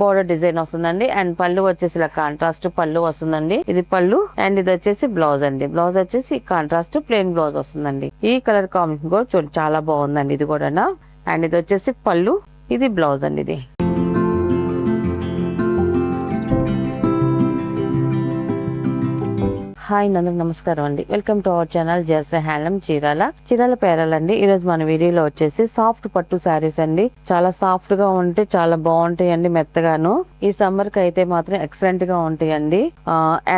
Border design వస్తుందండి. And పళ్ళు వచ్చేసి ఇలా కాంట్రాస్ట్ పళ్ళు వస్తుందండి. ఇది పళ్ళు అండ్ ఇది వచ్చేసి బ్లౌజ్ అండి. బ్లౌజ్ వచ్చేసి కాంట్రాస్ట్ ప్లెయిన్ బ్లౌజ్ వస్తుందండి. ఈ కలర్ కాంబినేషన్ కూడా చూడండి చాలా బాగుందండి ఇది కూడా. అండ్ ఇది వచ్చేసి పళ్ళు, ఇది బ్లౌజ్ అండి. ఇది హాయ్ అందరికి నమస్కారం అండి. Welcome to our channel Jessie handloom Chirala పేరాలండి. ఈ రోజు మన వీడియోలో వచ్చేసి సాఫ్ట్ పట్టు శారీస్ అండి. చాలా సాఫ్ట్ గా ఉంటే చాలా బాగుంటాయండి, మెత్తగాను. ఈ సమ్మర్ కి అయితే మాత్రం ఎక్సలెంట్ గా ఉంటాయండి.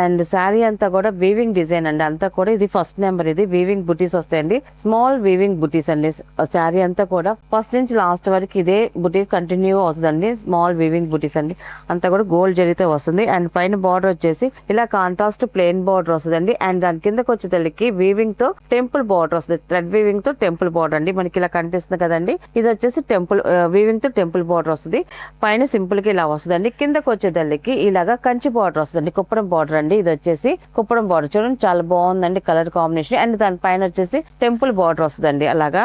అండ్ శారీ అంతా కూడా వీవింగ్ డిజైన్ అండి. అంతా కూడా ఇది ఫస్ట్ నెంబర్, ఇది వీవింగ్ బుటీస్ వస్తాయండి. స్మాల్ వీవింగ్ బుటీస్ అండి. శారీ అంతా కూడా ఫస్ట్ నుంచి లాస్ట్ వరకు ఇదే బుటీ కంటిన్యూ అవుతుందండి. స్మాల్ వీవింగ్ బుటీస్ అండి. అంతా కూడా గోల్డ్ జరీతో వస్తుంది. అండ్ పైన బార్డర్ వచ్చేసి ఇలా కాంట్రాస్ట్ ప్లెయిన్ బార్డర్ వస్తుందండి. అండ్ దాని కిందకి వచ్చేసరికి వీవింగ్ తో టెంపుల్ బార్డర్ వస్తుంది. థ్రెడ్ వీవింగ్ తో టెంపుల్ బార్డర్ అండి. మనకి ఇలా కనిపిస్తుంది కదండి. ఇది వచ్చేసి టెంపుల్ వీవింగ్ తో టెంపుల్ బార్డర్ వస్తుంది. పైన సింపుల్ గా ఇలా వస్తుందండి. కిందకి వచ్చేసరికి ఇలాగా కంచి బార్డర్ వస్తుంది. కుప్పడం బార్డర్ అండి. ఇది వచ్చేసి కుప్పడం బార్డర్ చూడండి చాలా బాగుందండి కలర్ కాంబినేషన్. అండ్ దాని పైన వచ్చేసి టెంపుల్ బార్డర్ వస్తుందండి అలాగా.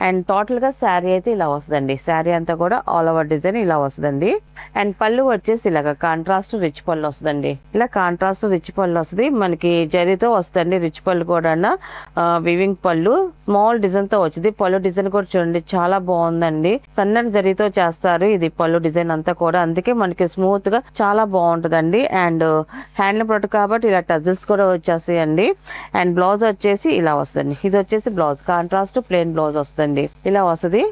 అండ్ టోటల్ గా శారీ అయితే ఇలా వస్తుందండి. శారీ అంతా కూడా ఆల్ ఓవర్ డిజైన్ ఇలా వస్తుందండి. అండ్ పళ్ళు వచ్చేసి ఇలాగా కాంట్రాస్ట్ రిచ్ పళ్ళు వస్తుందండి. ఇలా కాంట్రాస్ట్ రిచ్ పళ్ళు వస్తుంది. మనకి జరీతో వస్తుంది రిచ్ పళ్ళు కూడా. వివింగ్ పళ్ళు స్మాల్ డిజైన్ తో వచ్చింది. పళ్ళు డిజైన్ కూడా చూడండి చాలా బాగుందండి. సన్నని జరీతో చేస్తారు ఇది పళ్ళు డిజైన్ అంతా కూడా. అందుకే మనకి స్మూత్ గా చాలా బాగుంటుందండి. అండ్ హ్యాండ్లూమ్ ప్రొడక్ట్ కాబట్టి ఇలా టజిల్స్ కూడా వచ్చేస్తాయండి. అండ్ బ్లౌజ్ వచ్చేసి ఇలా వస్తుంది. ఇది వచ్చేసి బ్లౌజ్ కాంట్రాస్ట్ ప్లెయిన్ బ్లౌజ్ వస్తుంది ఇలా వస్తుంది.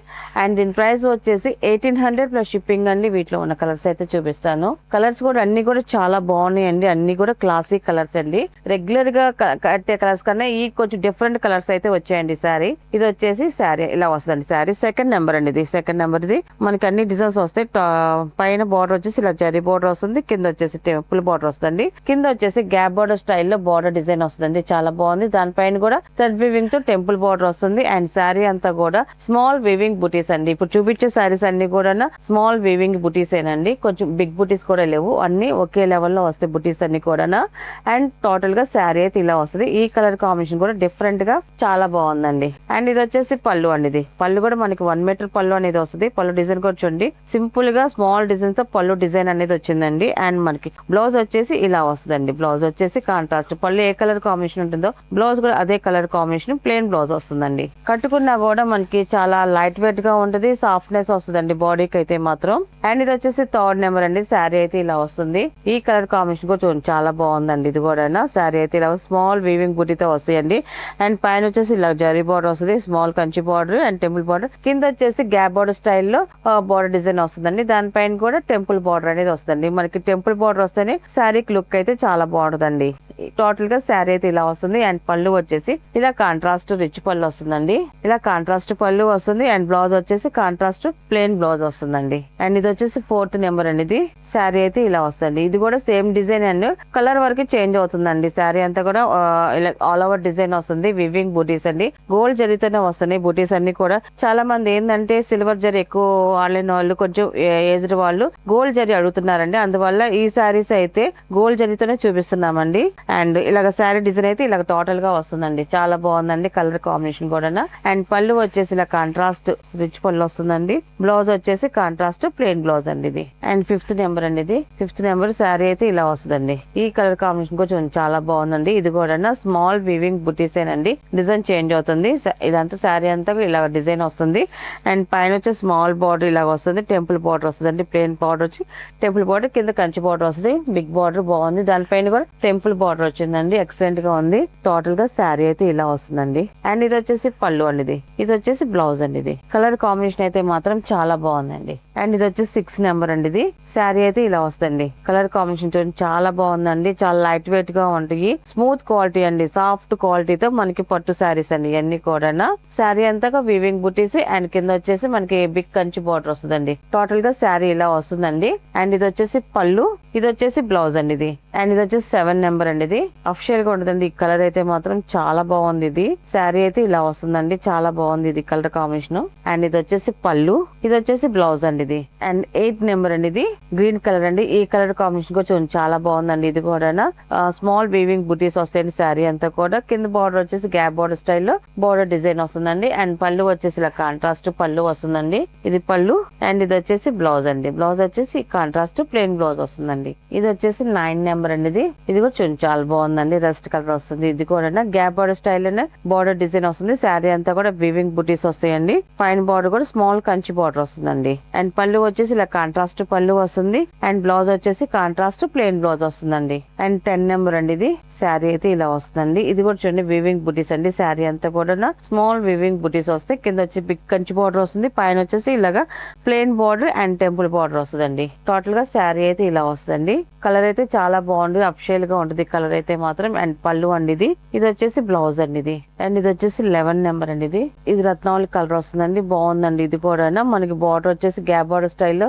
అండ్ దీని ప్రైస్ వచ్చేసి 1800 ప్లస్ షిప్పింగ్ అండి. వీటిలో ఉన్న కలర్స్ అయితే చూపిస్తాను. కలర్స్ కూడా అన్ని కూడా చాలా బాగున్నాయండి. అన్ని కూడా క్లాసిక్ కలర్స్ అండి. రెగ్యులర్ గా కట్టే కలర్స్ కన్నా ఈ కొంచెం డిఫరెంట్ కలర్స్ అయితే వచ్చాయండి శారీ. ఇది వచ్చేసి శారీ ఇలా వస్తుందండి. శారీ సెకండ్ నెంబర్ అండి. ఇది సెకండ్ నెంబర్. ఇది మనకి అన్ని డిజైన్స్ వస్తాయి. పైన బార్డర్ వచ్చేసి ఇలా జరీ బార్డర్ వస్తుంది. కింద వచ్చేసి టెంపుల్ బార్డర్ వస్తుంది. కింద వచ్చేసి గ్యాప్ బార్డర్ స్టైల్లో బార్డర్ డిజైన్ వస్తుంది చాలా బాగుంది. దానిపైన కూడా థ్రెడ్ వీవింగ్ తో టెంపుల్ బార్డర్ వస్తుంది. అండ్ శారీ అంతా కూడా స్మాల్ వీవింగ్ బుటీస్ అండి. ఇప్పుడు చూపించే శారీస్ అన్ని కూడా స్మాల్ వీవింగ్ బుటీస్ ఏనండి. కొంచెం బిగ్ బుటీస్ కూడా లేవు. అన్ని ఒకే లెవెల్లో వస్తాయి బుటీస్ అన్ని కూడా. అండ్ టోటల్ గా శారీ అయితే ఇలా వస్తుంది. ఈ కలర్ కాంబినేషన్ కూడా డిఫరెంట్ గా చాలా బాగుందండి. అండ్ ఇది వచ్చేసి పళ్ళు అండి. ఇది పళ్ళు కూడా మనకి 1 మీటర్ పళ్ళు అనేది వస్తుంది. పళ్ళు డిజైన్ కూడా చూడండి సింపుల్ గా స్మాల్ డిజైన్ తో పళ్ళు డిజైన్ అనేది వచ్చిందండి. అండ్ మనకి బ్లౌజ్ వచ్చేసి ఇలా వస్తుందండి. బ్లౌజ్ వచ్చేసి కాంట్రాస్ట్ పళ్ళు ఏ కలర్ కాంబినేషన్ ఉంటుందో బ్లౌజ్ కూడా అదే కలర్ కాంబినేషన్ ప్లెయిన్ బ్లౌజ్ వస్తుందండి. కట్టుకున్నా కూడా మనకి చాలా లైట్ వెయిట్ గా ఉంటుంది. సాఫ్ట్నెస్ వస్తుందండి బాడీకి అయితే మాత్రం. అండ్ ఇది వచ్చేసి థర్డ్ నెంబర్ అండి. శారీ అయితే ఇలా వస్తుంది. ఈ కలర్ కాంబినేషన్ కూడా చూడండి చాలా బాగుందండి. ఇది కూడా శారీ అయితే ఇలా స్మాల్ వీవింగ్ బుటీతో వస్తాయండి. అండ్ పైన వచ్చేసి ఇలా జరీ బార్డర్ వస్తుంది. Small Kanchi border and temple border. కింద వచ్చేసి గ్యాప్ బార్డర్ స్టైల్లో బార్డర్ డిజైన్ వస్తుందండి. దానిపైన కూడా టెంపుల్ బార్డర్ అనేది వస్తుంది. మనకి టెంపుల్ బార్డర్ వస్తేనే శారీకి లుక్ అయితే చాలా బాగుంటుందండి. టోటల్ గా శారీ అయితే ఇలా వస్తుంది. అండ్ పళ్ళు వచ్చేసి ఇలా కాంట్రాస్ట్ రిచ్ పళ్ళు వస్తుందండి. ఇలా కాంట్రాస్ట్ పళ్ళు వస్తుంది. అండ్ బ్లౌజ్ వచ్చేసి కాంట్రాస్ట్ ప్లెయిన్ బ్లౌజ్ వస్తుందండి. అండ్ ఇది వచ్చేసి ఫోర్త్ నెంబర్ అండి. ఇది శారీ అయితే ఇలా వస్తుంది. ఇది కూడా సేమ్ డిజైన్ అండ్ కలర్ వరకు చేంజ్ అవుతుందండి. శారీ అంతా కూడా ఆల్ ఓవర్ డిజైన్ వస్తుంది. వివింగ్ బూటీస్ అండి. గోల్డ్ జరీతోనే వస్తున్నాయి బూటీస్ అన్ని కూడా. చాలా మంది ఏంటంటే సిల్వర్ జరీ ఎక్కువ వాడిన వాళ్ళు, కొంచెం ఏజ్డ్ వాళ్ళు గోల్డ్ జరీ అడుగుతున్నారండి. అందువల్ల ఈ శారీస్ అయితే గోల్డ్ జరీతోనే చూపిస్తున్నామండి. అండ్ ఇలాగ శారీ డిజైన్ అయితే ఇలాగ టోటల్ గా వస్తుందండి. చాలా బాగుందండి కలర్ కాంబినేషన్ కూడా. అండ్ పళ్ళు వచ్చేసి ఇలా కాంట్రాస్ట్ రిచ్ పళ్ళు వస్తుందండి. బ్లౌజ్ వచ్చేసి కాంట్రాస్ట్ ప్లెయిన్ బ్లౌజ్ అండి. ఇది అండ్ ఫిఫ్త్ నెంబర్ అండి. ఇది ఫిఫ్త్ నెంబర్ శారీ అయితే ఇలా వస్తుందండి. ఈ కలర్ కాంబినేషన్ కొంచెం చాలా బాగుందండి. ఇది కూడా స్మాల్ వీవింగ్ బుటీస్ ఏనండి. డిజైన్ చేంజ్ అవుతుంది. ఇదంతా శారీ అంతా ఇలా డిజైన్ వస్తుంది. అండ్ పైన వచ్చి స్మాల్ బార్డర్ ఇలాగ వస్తుంది. టెంపుల్ బార్డర్ వస్తుంది. ప్లెయిన్ బార్డర్ వచ్చి టెంపుల్ బార్డర్, కింద కంచి బార్డర్ వస్తుంది. బిగ్ బార్డర్ బాగుంది. దానిపైన కూడా టెంపుల్ బార్డర్ వచ్చిందండి. ఎక్సలెంట్ గా ఉంది. టోటల్ గా శారీ అయితే ఇలా వస్తుందండి. అండ్ ఇది వచ్చేసి పళ్ళు అండి. ఇది వచ్చేసి బ్లౌజ్ అండి. ఇది కలర్ కాంబినేషన్ అయితే మాత్రం చాలా బాగుందండి. అండ్ ఇది వచ్చేసి 6 నెంబర్ అండి. ఇది శారీ అయితే ఇలా వస్తుంది. కలర్ కాంబినేషన్ చూడండి చాలా బాగుందండి. చాలా లైట్ వెయిట్ గా ఉంటాయి. స్మూత్ క్వాలిటీ అండి. సాఫ్ట్ క్వాలిటీతో మనకి పట్టు శారీస్ అండి ఇవన్నీ కూడా. శారీ అంతా వీవింగ్ బుటీస్ అండ్ కింద వచ్చేసి మనకి బిగ్ కంచి బార్డర్ వస్తుందండి. టోటల్ గా శారీ ఇలా వస్తుందండి. అండ్ ఇది వచ్చేసి పళ్ళు, ఇది వచ్చేసి బ్లౌజ్ అండి. ఇది అండ్ ఇది వచ్చేసి 7 నెంబర్ అండి. అండి. ఇది అఫిషియల్ గా ఉంటుందండి. ఈ కలర్ అయితే మాత్రం చాలా బాగుంది. ఇది శారీ అయితే ఇలా వస్తుందండి. చాలా బాగుంది ఇది కలర్ కాంబినేషన్. అండ్ ఇది వచ్చేసి పళ్ళు, ఇది వచ్చేసి బ్లౌజ్ అండి. ఇది అండ్ 8 నెంబర్ అండి. ఇది గ్రీన్ కలర్ అండి. ఈ కలర్ కాంబినేషన్ కూడా చాలా బాగుందండి. ఇది కూడా స్మాల్ వీవింగ్ బుటీస్ వస్తాయండి. శారీ అంతా కూడా కింద బార్డర్ వచ్చేసి గ్యాప్ బార్డర్ స్టైల్లో బార్డర్ డిజైన్ వస్తుందండి. అండ్ పళ్ళు వచ్చేసి ఇలా కాంట్రాస్ట్ పళ్ళు వస్తుందండి. ఇది పళ్ళు అండ్ ఇది వచ్చేసి బ్లౌజ్ అండి. బ్లౌజ్ వచ్చేసి కాంట్రాస్ట్ ప్లెయిన్ బ్లౌజ్ వస్తుందండి. ఇది వచ్చేసి 9 నెంబర్ అండి. ఇది కూడా చాలా బాగుందండి. రస్ట్ కలర్ వస్తుంది. ఇది కూడా gap border style border design వస్తుంది. శారీ అంతా కూడా వీవింగ్ బుటీస్ వస్తాయండి. ఫైన్ బార్డర్ కూడా స్మాల్ కంచి బార్డర్ వస్తుందండి. అండ్ పళ్ళు వచ్చేసి ఇలా కాంట్రాస్ట్ పళ్ళు వస్తుంది. అండ్ బ్లౌజ్ వచ్చేసి కాంట్రాస్ట్ ప్లెయిన్ బ్లౌజ్ వస్తుందండి. అండ్ 10 నెంబర్ అండి. ఇది శారీ అయితే ఇలా వస్తుందండి. ఇది కూడా చూడండి వీవింగ్ బుటీస్ అండి. శారీ అంతా కూడా స్మాల్ వీవింగ్ బుటీస్ వస్తాయి. కింద వచ్చి బిగ్ కంచి బార్డర్ వస్తుంది. పైన వచ్చేసి ఇలాగా plain border and temple border వస్తుందండి. టోటల్ గా శారీ అయితే ఇలా వస్తుందండి. కలర్ అయితే చాలా బాగుంది. అఫిషియల్ గా ఉంటుంది కలర్ అయితే మాత్రం. అండ్ పళ్ళు అండి. ఇది వచ్చేసి బ్లౌజ్ అండి. ఇది అండ్ ఇది వచ్చేసి 11 నెంబర్ అండి. ఇది రత్నావళి కలర్ వస్తుందండి. బాగుందండి. ఇది కూడా మనకి బార్డర్ వచ్చేసి గ్యాప్ బార్డర్ స్టైల్లో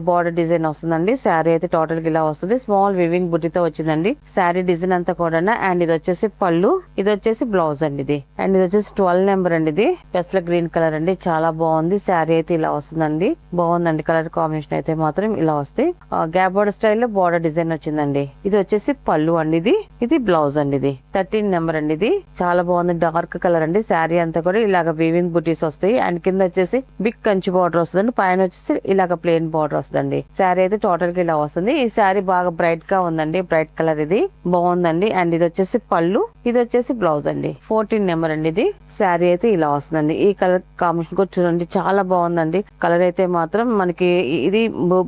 బార్డర్ డిజైన్ వస్తుందండి. శారీ అయితే టోటల్ గా ఇలా వస్తుంది. స్మాల్ వివింగ్ బుట్టితో వచ్చిందండి శారీ డిజైన్ అంతా కూడా. అండ్ ఇది వచ్చేసి పళ్ళు, ఇది వచ్చేసి బ్లౌజ్ అండి. ఇది అండ్ ఇది వచ్చేసి 12 నెంబర్ అండి. ఇది పెస్ల గ్రీన్ కలర్ అండి. చాలా బాగుంది. శారీ అయితే ఇలా వస్తుందండి. బాగుందండి కలర్ కాంబినేషన్ అయితే మాత్రం ఇలా వస్తాయి. గ్యాప్ బార్డర్ స్టైల్లో బార్డర్ డిజైన్ వచ్చిందండి. ఇది వచ్చేసి పళ్ళు అండి. ఇది బ్లౌజ్ అండి. ఇది 13 నెంబర్ అండి. ఇది చాలా బాగుంది. డార్క్ కలర్ అండి. శారీ అంతా కూడా ఇలాగ వీవింగ్ బుటీస్ వస్తాయి. అండ్ కింద వచ్చేసి బిగ్ కంచి బార్డర్ వస్తుందండి. పైన వచ్చేసి ఇలాగ ప్లెయిన్ బార్డర్ వస్తుందండి. శారీ అయితే టోటల్ గా ఇలా వస్తుంది. ఈ శారీ బాగా బ్రైట్ గా ఉందండి. బ్రైట్ కలర్ ఇది బాగుందండి. అండ్ ఇది వచ్చేసి పళ్ళు, ఇది వచ్చేసి బ్లౌజ్ అండి. 14 నెంబర్ అండి. ఇది శారీ అయితే ఇలా వస్తుందండి. ఈ కలర్ కాంబినేషన్ కూడా చూడండి చాలా బాగుందండి. కలర్ అయితే మాత్రం మనకి ఇది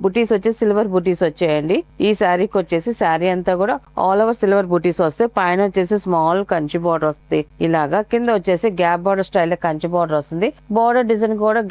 బుటీస్ వచ్చేసి సిల్వర్ బుటీస్ వచ్చాయండి. ఈ శారీకి వచ్చేసి శారీ అంతా కూడా ఆల్ ఓవర్ సిల్వర్ బుటీస్ వస్తాయి. పైన వచ్చేసి స్మాల్ కంచి బార్డర్ వస్తుంది. ఇలాగా కింద వచ్చేసి gap border style Kanchi border వస్తుంది. బార్డర్ డిజైన్ కూడా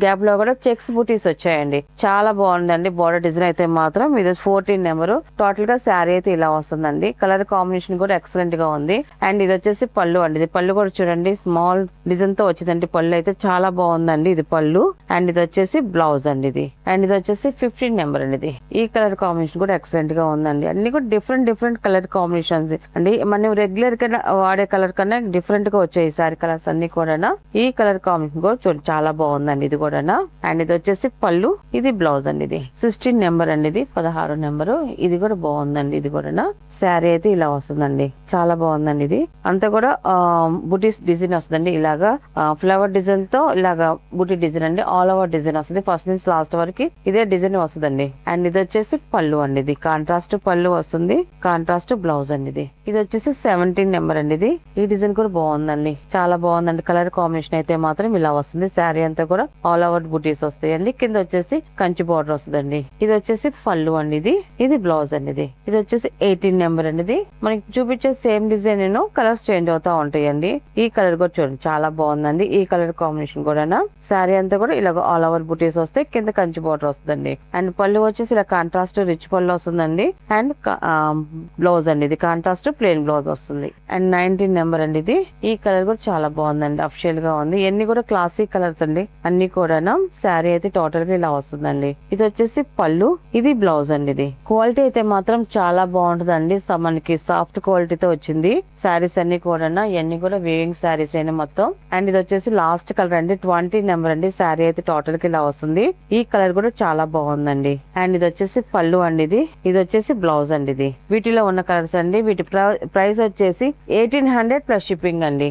గ్యాప్ లో కూడా చెక్స్ బుటీస్ వచ్చాయండి. చాలా బాగుందండి బార్డర్ డిజైన్ అయితే మాత్రం. ఇది 14 నెంబర్. టోటల్ గా శారీ అయితే ఇలా వస్తుందండి. కలర్ కాంబినేషన్ కూడా ఎక్సలెంట్ గా ఉంది. అండ్ ఇది వచ్చేసి పళ్ళు అండి. ఇది పళ్ళు కూడా చూడండి స్మాల్ డిజైన్ తో వచ్చిందండి. పళ్ళు అయితే చాలా బాగుందండి. ఇది పళ్ళు అండ్ ఇది వచ్చేసి బ్లౌజ్ అండి. ఇది అండ్ ఇది వచ్చేసి 15 నెంబర్ అండి. ఇది ఈ కలర్ కాంబినేషన్ కూడా ఎక్సలెంట్ గా ఉందండి. అన్ని కూడా డిఫరెంట్ కలర్ కాంబినేషన్స్ అండి. మనం రెగ్యులర్ గా వాడే కలర్ కన్నా డిఫరెంట్ గా వచ్చాయి ఈ సారీ కలర్స్ అన్ని కూడా. ఈ కలర్ కాంబినేషన్ కూడా చాలా బాగుందండి. ఇది కూడా అండ్ ఇది వచ్చేసి పళ్ళు, ఇది బ్లౌజ్ అండి. ఇది 16 నెంబర్ అండి. ఇది 16 నెంబరు. ఇది కూడా బాగుందండి. ఇది కూడా శారీ అయితే ఇలా వస్తుందండి. చాలా బాగుందండి. ఇది అంతా కూడా బుటీస్ డిజైన్ వస్తుందండి. ఇలాగా ఫ్లవర్ డిజైన్ తో ఇలాగా బుటీ డిజైన్ అండి. ఆల్ ఓవర్ డిజైన్ వస్తుంది. ఫస్ట్ నుంచి లాస్ట్ వరకు ఇదే డిజైన్ వస్తుందండి. అండ్ ఇది వచ్చేసి పళ్ళు అండి. ఇది కాంట్రాస్ట్ పళ్ళు వస్తుంది. కాంట్రాస్ట్ బ్లౌజ్ అండి. ఇది వచ్చేసి 17 నెంబర్ అండి. ఇది ఈ డిజైన్ కూడా బాగుందండి. చాలా బాగుందండి. కలర్ కాంబినేషన్ అయితే మాత్రం ఇలా వస్తుంది. శారీ అంతా కూడా ఆల్ ఓవర్ బుటీస్ వస్తాయండి. కింద వచ్చేసి కంచి బార్డర్ వస్తుందండి. ఇది వచ్చేసి పళ్ళు అండి. ఇది బ్లౌజ్ అండి. ఇది వచ్చేసి 18 నెంబర్ అండి. ఇది మనకి చూపించే సేమ్ డిజైన్ కలర్స్ చేంజ్ అవుతా ఉంటాయండి. ఈ కలర్ కూడా చూడండి చాలా బాగుందండి. ఈ కలర్ కాంబినేషన్ కూడా శారీ అంతా కూడా ఇలా ఆల్ ఓవర్ బుటీస్ వస్తాయి. కింద కంచి బార్డర్ వస్తుందండి. అండ్ పళ్ళు వచ్చేసి ఇలా కాంట్రాస్ట్ రిచ్ పళ్ళు వస్తుందండి. అండ్ బ్లౌజ్ అండి. ఇది కాంట్రాస్ట్ ప్లెయిన్ బ్లౌజ్ వస్తుంది. అండ్ 19 నెంబర్ అండి. ఇది ఈ కలర్ కూడా చాలా బాగుందండి. అఫిషియల్ గా ఉంది. ఇవన్నీ కూడా క్లాసిక్ కలర్స్ అండి. అన్ని కూడా శారీ అయితే టోటల్ గా ఇలా వస్తుందండి. ఇది వచ్చేసి పళ్ళు, ఇది బ్లౌజ్ అండి. ఇది క్వాలిటీ అయితే మాత్రం చాలా బాగుంటుందండి. మనకి సాఫ్ట్ క్వాలిటీతో వచ్చింది శారీస్ అన్ని కూడా. ఇవన్నీ కూడా వీవింగ్ శారీస్ అయినా మొత్తం. అండ్ ఇది వచ్చేసి లాస్ట్ కలర్ అండి. 20 నెంబర్ అండి. శారీ అయితే టోటల్ గా ఇలా వస్తుంది. ఈ కలర్ కూడా చాలా బాగుందండి. అండ్ ఇది వచ్చేసి పళ్ళు అండి. ఇది వచ్చేసి బ్లౌజ్ అండి. ఇది వీటిలో ఉన్న కలర్స్ అండి. వీటి ప్రైస్ వచ్చేసి 1800 ప్లస్ షిప్పింగ్ అండి.